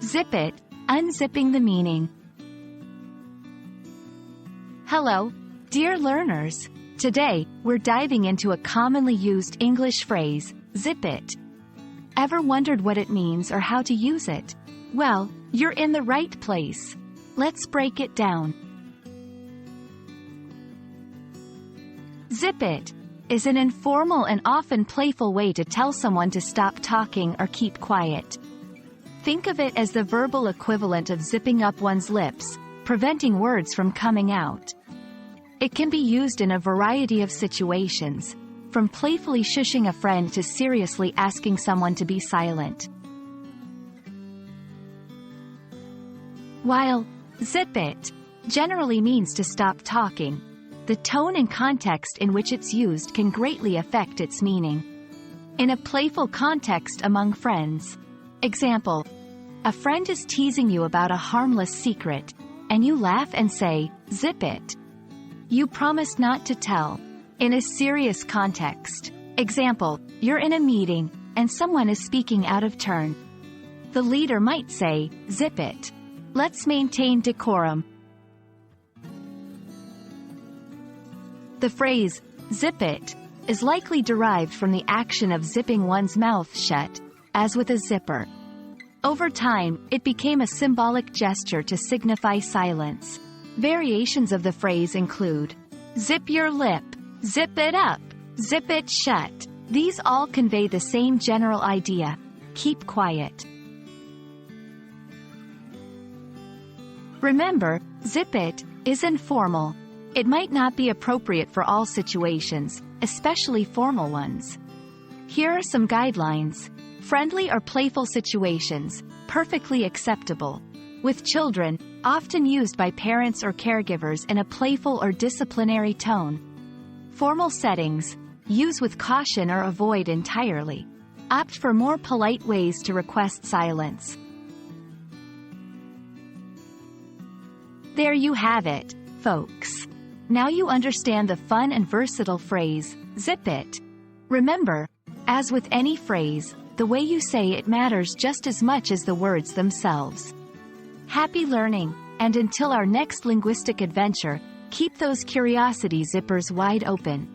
Zip it, unzipping the meaning. Hello, dear learners. Today, we're diving into a commonly used English phrase, zip it. Ever wondered what it means or how to use it? Well, you're in the right place. Let's break it down. Zip it is an informal and often playful way to tell someone to stop talking or keep quiet. Think of it as the verbal equivalent of zipping up one's lips, preventing words from coming out. It can be used in a variety of situations, from playfully shushing a friend to seriously asking someone to be silent. While zip it generally means to stop talking, the tone and context in which it's used can greatly affect its meaning. In a playful context among friends, example, a friend is teasing you about a harmless secret, and you laugh and say, zip it. You promise not to tell. In a serious context, example, you're in a meeting, and someone is speaking out of turn. The leader might say, zip it. Let's maintain decorum. The phrase, zip it, is likely derived from the action of zipping one's mouth shut, as with a zipper. Over time, it became a symbolic gesture to signify silence. Variations of the phrase include, zip your lip, zip it up, zip it shut. These all convey the same general idea: keep quiet. Remember, zip it is informal. It might not be appropriate for all situations, especially formal ones. Here are some guidelines. Friendly or playful situations, perfectly acceptable. With children, often used by parents or caregivers in a playful or disciplinary tone. Formal settings, use with caution or avoid entirely. Opt for more polite ways to request silence. There you have it, folks. Now you understand the fun and versatile phrase, zip it. Remember, as with any phrase, the way you say it matters just as much as the words themselves. Happy learning, and until our next linguistic adventure, keep those curiosity zippers wide open.